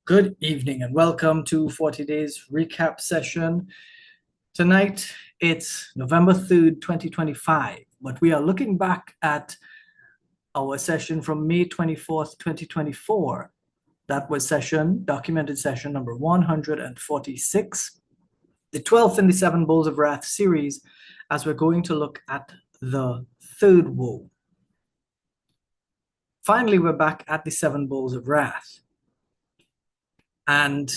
Good evening and welcome to 40 Days Recap Session. Tonight it's November 3rd, 2025, but we are looking back at our session from May 24th, 2024. That was documented session number 146, the 12th in the Seven Bowls of Wrath series, as we're going to look at the third woe. Finally, we're back at the Seven Bowls of Wrath. And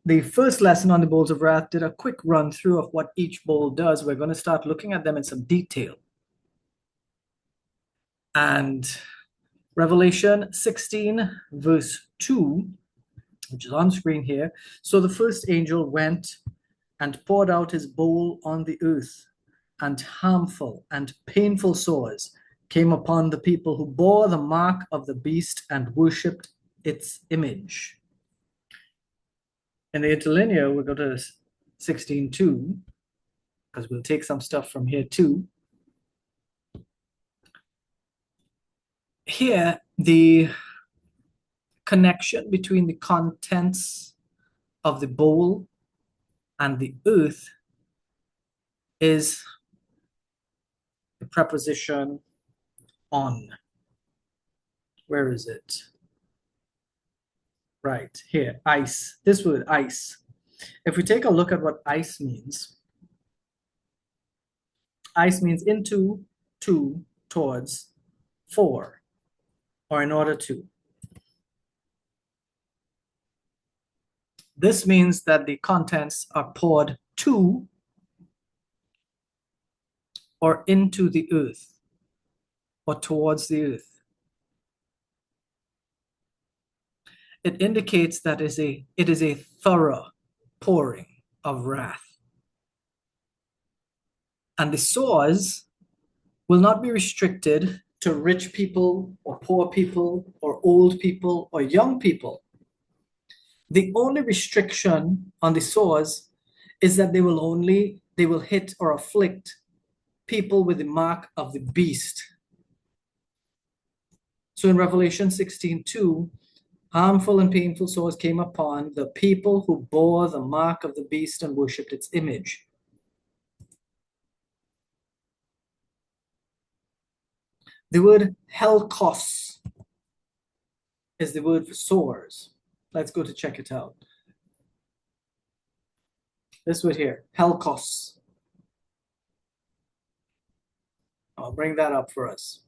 the first lesson on the bowls of wrath did a quick run through of what each bowl does. We're going to start looking at them in some detail. And Revelation 16, verse 2, which is on screen here. So the first angel went and poured out his bowl on the earth, and harmful and painful sores came upon the people who bore the mark of the beast and worshipped its image. In the interlinear, we'll go to 16:2, because we'll take some stuff from here too. Here, the connection between the contents of the bowl and the earth is the preposition on. Where is it? Right here, ice. This word, ice. If we take a look at what ice means into, to, towards, for, or in order to. This means that the contents are poured to or into the earth or towards the earth. It indicates that it is a thorough pouring of wrath. And the sores will not be restricted to rich people or poor people or old people or young people. The only restriction on the sores is that they will hit or afflict people with the mark of the beast. So in Revelation 16:2, harmful and painful sores came upon the people who bore the mark of the beast and worshipped its image. The word helkos is the word for sores. Let's go to check it out. This word here, helkos. I'll bring that up for us.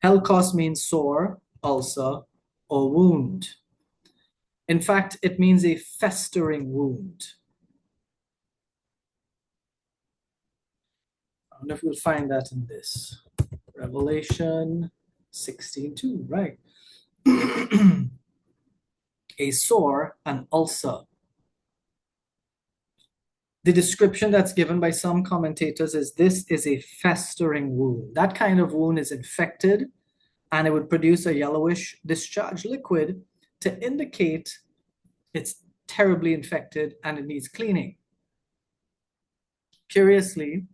Helkos means sore, ulcer, or wound. In fact, it means a festering wound. I wonder if we'll find that in this. Revelation 16:2, right? A sore, an ulcer. The description that's given by some commentators is this is a festering wound. That kind of wound is infected, and it would produce a yellowish discharge liquid to indicate it's terribly infected and it needs cleaning. Curiously,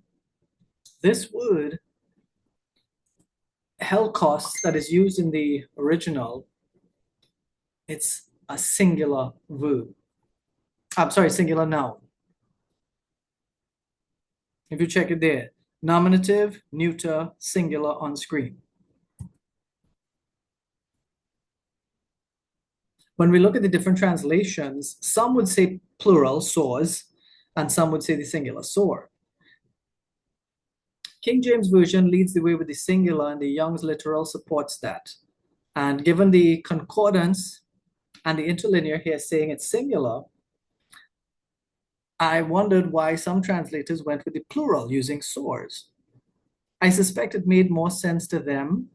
this word, helkos, that is used in the original, it's a singular verb. I'm sorry, singular noun. If you check it there, nominative, neuter, singular on screen. When we look at the different translations, some would say plural, sores, and some would say the singular, sore. King James Version leads the way with the singular, and the Young's literal supports that. And given the concordance and the interlinear here saying it's singular, I wondered why some translators went with the plural using sores. I suspect it made more sense to them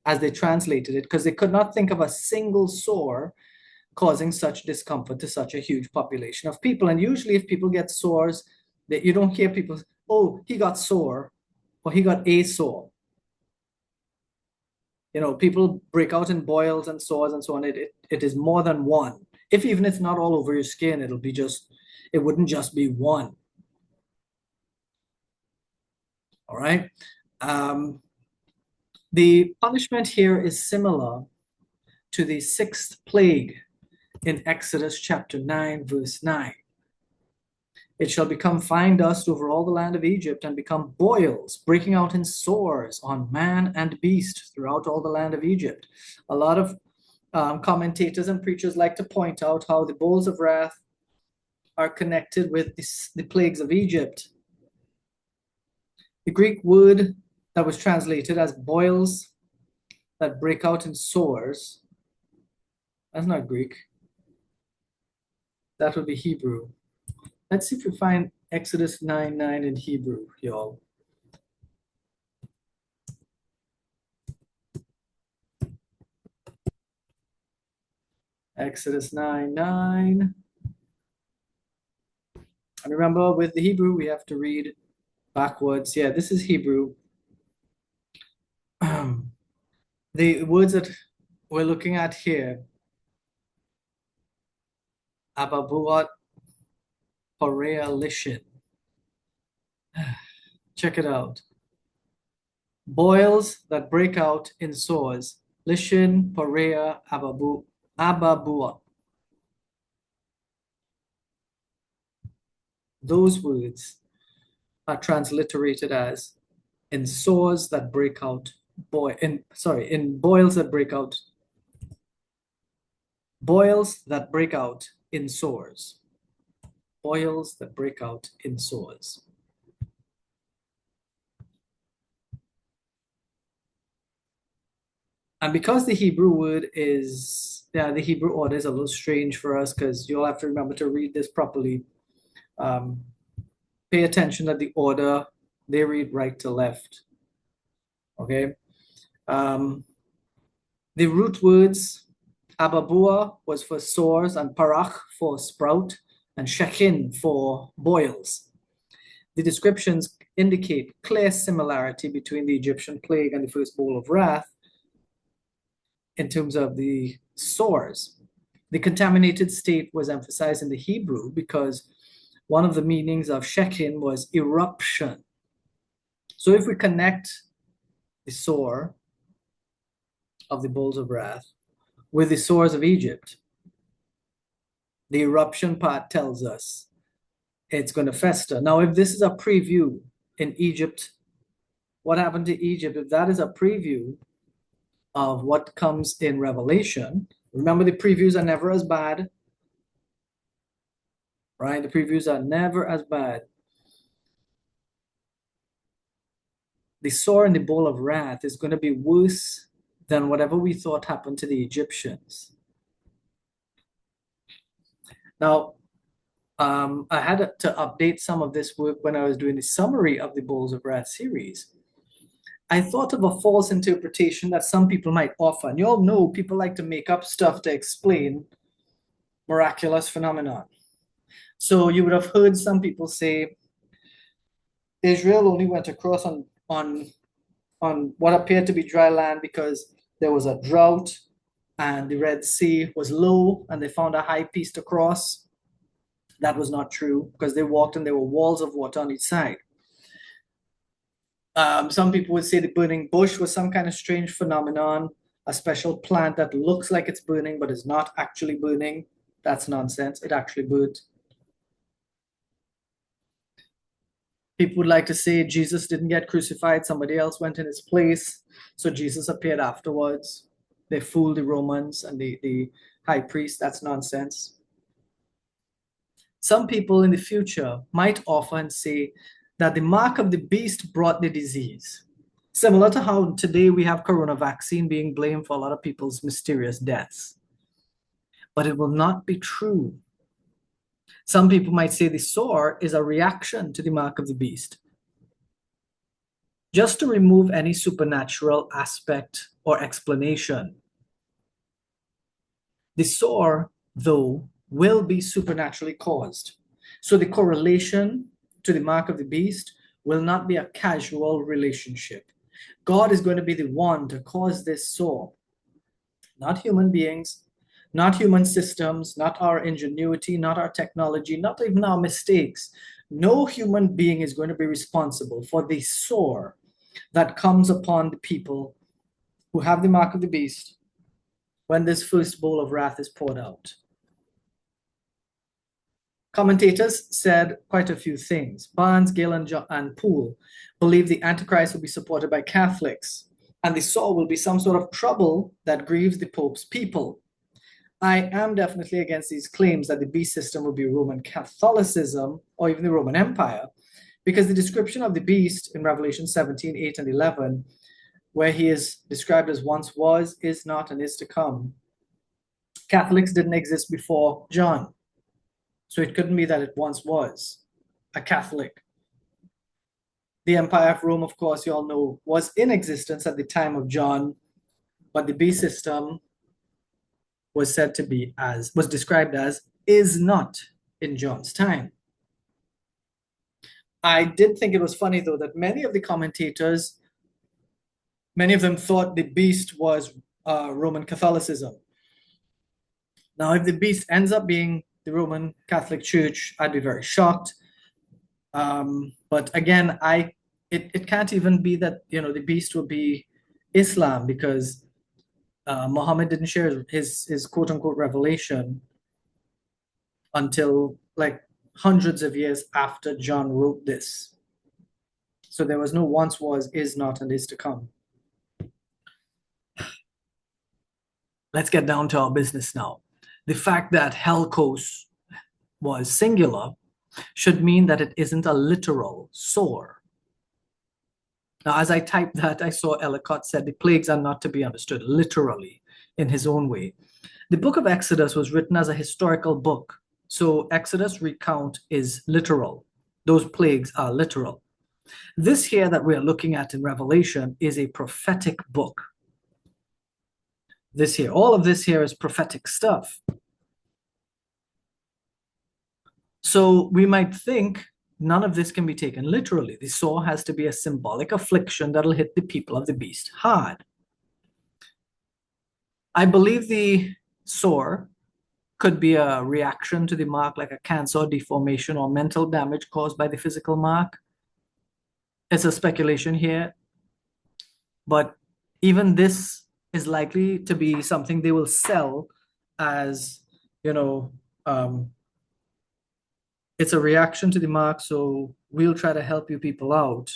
as they translated it because they could not think of a single sore causing such discomfort to such a huge population of people. And usually if people get sores, that you don't hear people, oh, he got sore or he got a sore. You know, people break out in boils and sores and so on. It is more than one. If even it's not all over your skin, it wouldn't just be one. All right. The punishment here is similar to the sixth plague in Exodus chapter 9, verse 9. It shall become fine dust over all the land of Egypt and become boils, breaking out in sores on man and beast throughout all the land of Egypt. A lot of commentators and preachers like to point out how the bowls of wrath are connected with the plagues of Egypt. The Greek word that was translated as boils that break out in sores, that's not Greek. That would be Hebrew. Let's see if we find Exodus 9:9 in Hebrew, y'all. Exodus 9:9. And remember, with the Hebrew, we have to read backwards. Yeah, this is Hebrew. The words that we're looking at here, ababuat Horea Lishin. Check it out. Boils that break out in sores. Lishin, Porea, Ababua. Those words are transliterated as in sores that break out, in boils that break out. Boils that break out in sores. Boils that break out in sores. And because the Hebrew word is, the Hebrew order is a little strange for us because you'll have to remember to read this properly. Pay attention that the order, they read right to left. Okay? The root words, ababua was for sores, and parach for sprout, and shekin for boils. The descriptions indicate clear similarity between the Egyptian plague and the first bowl of wrath in terms of the sores. The contaminated state was emphasized in the Hebrew because one of the meanings of shekin was eruption. So if we connect the sore of the bowls of wrath with the sores of Egypt, the eruption part tells us it's going to fester. Now, if this is a preview in Egypt, what happened to Egypt? If that is a preview of what comes in Revelation, remember the previews are never as bad, right? The previews are never as bad. The sore in the bowl of wrath is going to be worse than whatever we thought happened to the Egyptians. Now, I had to update some of this work when I was doing the summary of the Bowls of Wrath series. I thought of a false interpretation that some people might offer. And you all know people like to make up stuff to explain miraculous phenomenon. So you would have heard some people say Israel only went across on what appeared to be dry land because there was a drought and the Red Sea was low and they found a high piece to cross. That was not true because they walked and there were walls of water on each side. Some people would say the burning bush was some kind of strange phenomenon, a special plant that looks like it's burning but is not actually burning. That's nonsense. It actually burnt. People would like to say Jesus didn't get crucified, somebody else went in his place, so Jesus appeared afterwards. They fooled the Romans and the high priest. That's nonsense. Some people in the future might offer and say that the mark of the beast brought the disease. Similar to how today we have corona vaccine being blamed for a lot of people's mysterious deaths. But it will not be true. Some people might say the sore is a reaction to the mark of the beast. Just to remove any supernatural aspect or explanation. The sore, though, will be supernaturally caused. So the correlation to the mark of the beast will not be a casual relationship. God is going to be the one to cause this sore, not human beings, not human systems, not our ingenuity, not our technology, not even our mistakes. No human being is going to be responsible for the sore that comes upon the people who have the mark of the beast when this first bowl of wrath is poured out? Commentators said quite a few things. Barnes, Gill, and Poole believe the Antichrist will be supported by Catholics, and the Saw will be some sort of trouble that grieves the Pope's people. I am definitely against these claims that the beast system will be Roman Catholicism or even the Roman Empire, because the description of the beast in Revelation 17, 8, and 11, where he is described as once was, is not, and is to come. Catholics didn't exist before John. So it couldn't be that it once was a Catholic. The Empire of Rome, of course, you all know, was in existence at the time of John, but the beast system was said to be was described as, is not in John's time. I did think it was funny, though, that many of the commentators, many of them thought the beast was Roman Catholicism. Now, if the beast ends up being the Roman Catholic Church, I'd be very shocked. But again, it can't even be that the beast will be Islam, because Muhammad didn't share his quote unquote revelation until like hundreds of years after John wrote this. So there was no once was, is not, and is to come. Let's get down to our business now. The fact that Helkos was singular should mean that it isn't a literal sore. Now, as I typed that, I saw Ellicott said the plagues are not to be understood literally in his own way. The book of Exodus was written as a historical book. So Exodus recount is literal. Those plagues are literal. This here that we're looking at in Revelation is a prophetic book. This here, all of this here is prophetic stuff. So we might think none of this can be taken literally. The sore has to be a symbolic affliction that'll hit the people of the beast hard. I believe the sore could be a reaction to the mark, like a cancer, deformation, or mental damage caused by the physical mark. It's a speculation here, but even this is likely to be something they will sell as, it's a reaction to the mark, so we'll try to help you people out.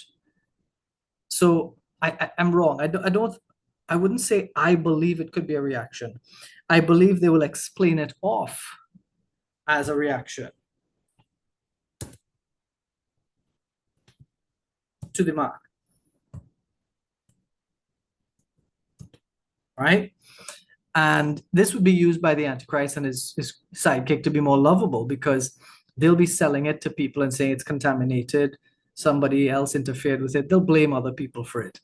So I'm wrong. I wouldn't say I believe it could be a reaction. I believe they will explain it off as a reaction to the mark. Right? And this would be used by the Antichrist and his sidekick to be more lovable, because they'll be selling it to people and saying it's contaminated, somebody else interfered with it. They'll blame other people for it.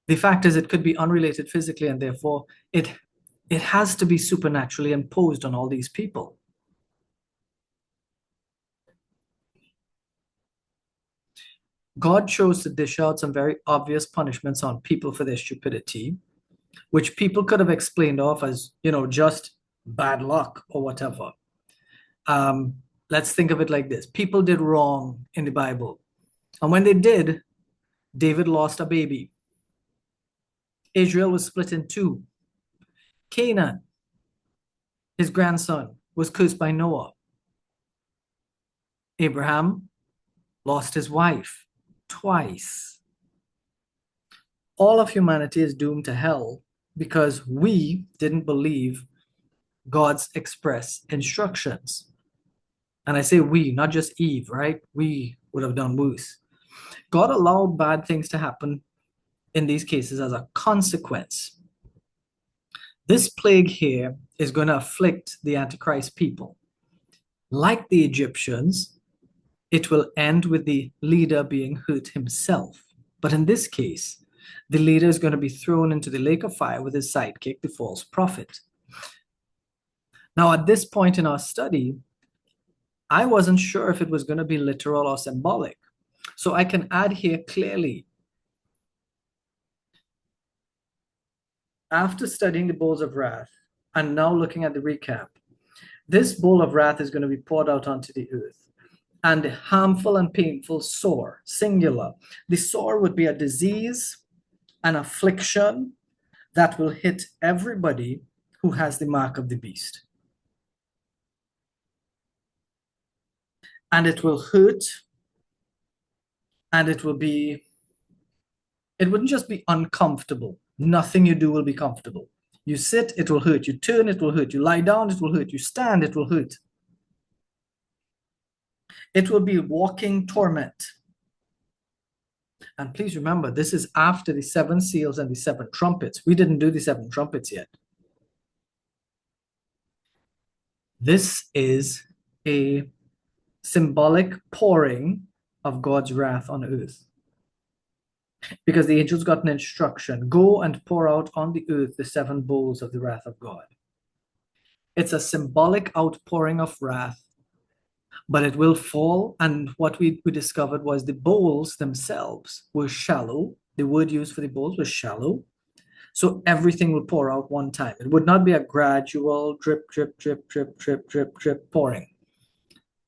The fact is, it could be unrelated physically, and therefore it has to be supernaturally imposed on all these people. God chose to dish out some very obvious punishments on people for their stupidity, which people could have explained off as, just bad luck or whatever. Let's think of it like this. People did wrong in the Bible. And when they did, David lost a baby. Israel was split in two. Canaan, his grandson, was cursed by Noah. Abraham lost his wife twice. All of humanity is doomed to hell because we didn't believe God's express instructions. And I say we, not just Eve, right? We would have done worse. God allowed bad things to happen in these cases as a consequence. This plague here is going to afflict the Antichrist people. Like the Egyptians, it will end with the leader being hurt himself. But in this case, the leader is going to be thrown into the lake of fire with his sidekick, the false prophet. Now, at this point in our study, I wasn't sure if it was going to be literal or symbolic. So I can add here clearly. After studying the bowls of wrath and now looking at the recap, this bowl of wrath is going to be poured out onto the earth. And the harmful and painful sore, singular. The sore would be a disease, an affliction, that will hit everybody who has the mark of the beast. And it will hurt, and it wouldn't just be uncomfortable. Nothing you do will be comfortable. You sit, it will hurt. You turn, it will hurt. You lie down, it will hurt. You stand, it will hurt. It will be walking torment. And please remember, this is after the 7 seals and the 7 trumpets. We didn't do the 7 trumpets yet. This is a symbolic pouring of God's wrath on earth. Because the angels got an instruction, go and pour out on the earth the 7 bowls of the wrath of God. It's a symbolic outpouring of wrath, but it will fall. And what we discovered was the bowls themselves were shallow. The word used for the bowls was shallow. So everything will pour out one time. It would not be a gradual drip, drip, drip, drip, drip, drip, drip pouring.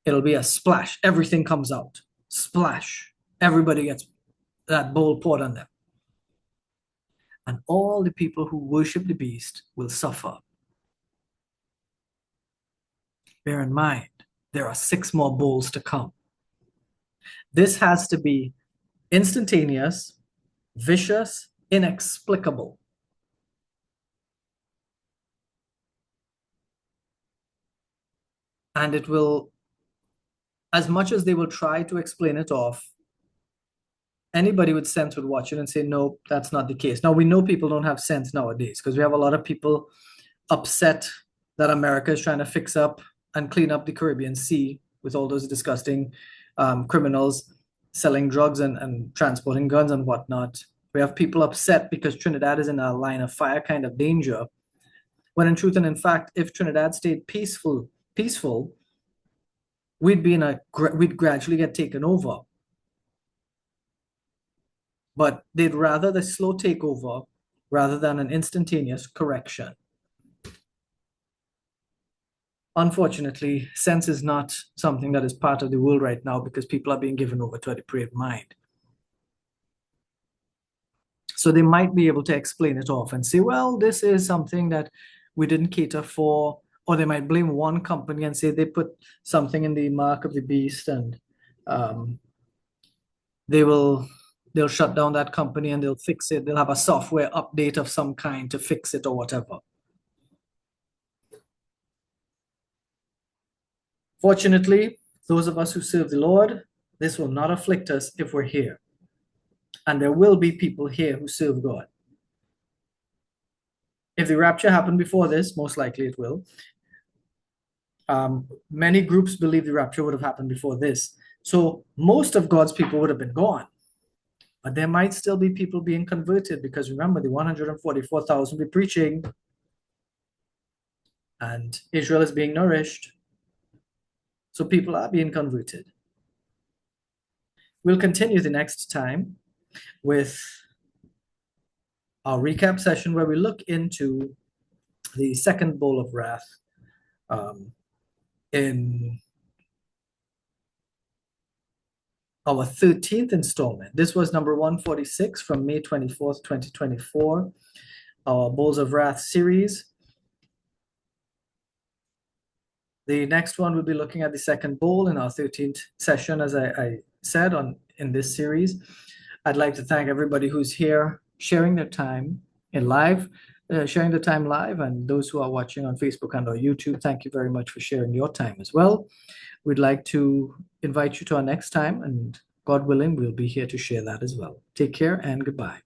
It'll be a splash. Everything comes out. Splash. Everybody gets that bowl poured on them. And all the people who worship the beast will suffer. Bear in mind, there are 6 more bowls to come. This has to be instantaneous, vicious, inexplicable. And it will, as much as they will try to explain it off, anybody with sense would watch it and say, no, that's not the case. Now, we know people don't have sense nowadays because we have a lot of people upset that America is trying to fix up and clean up the Caribbean Sea with all those disgusting criminals selling drugs and transporting guns and whatnot. We have people upset because Trinidad is in a line of fire kind of danger. When in truth and in fact, if Trinidad stayed peaceful, we'd gradually get taken over. But they'd rather the slow takeover rather than an instantaneous correction. Unfortunately, sense is not something that is part of the world right now because people are being given over to a depraved mind. So they might be able to explain it off and say, well, this is something that we didn't cater for. Or they might blame one company and say they put something in the mark of the beast and they'll shut down that company and they'll fix it. They'll have a software update of some kind to fix it or whatever. Fortunately, those of us who serve the Lord, this will not afflict us if we're here. And there will be people here who serve God. If the rapture happened before this, most likely it will. Many groups believe the rapture would have happened before this. So most of God's people would have been gone. But there might still be people being converted because remember, the 144,000 be preaching and Israel is being nourished. So people are being converted. We'll continue the next time with our recap session where we look into the 2nd bowl of wrath in our 13th installment. This was number 146 from May 24th, 2024, our Bowls of Wrath series. The next one, we'll be looking at the 2nd bowl in our 13th session, as I said in this series. I'd like to thank everybody who's here sharing their time in live, sharing the time live, and those who are watching on Facebook and or YouTube, thank you very much for sharing your time as well. We'd like to invite you to our next time, and God willing, we'll be here to share that as well. Take care and goodbye.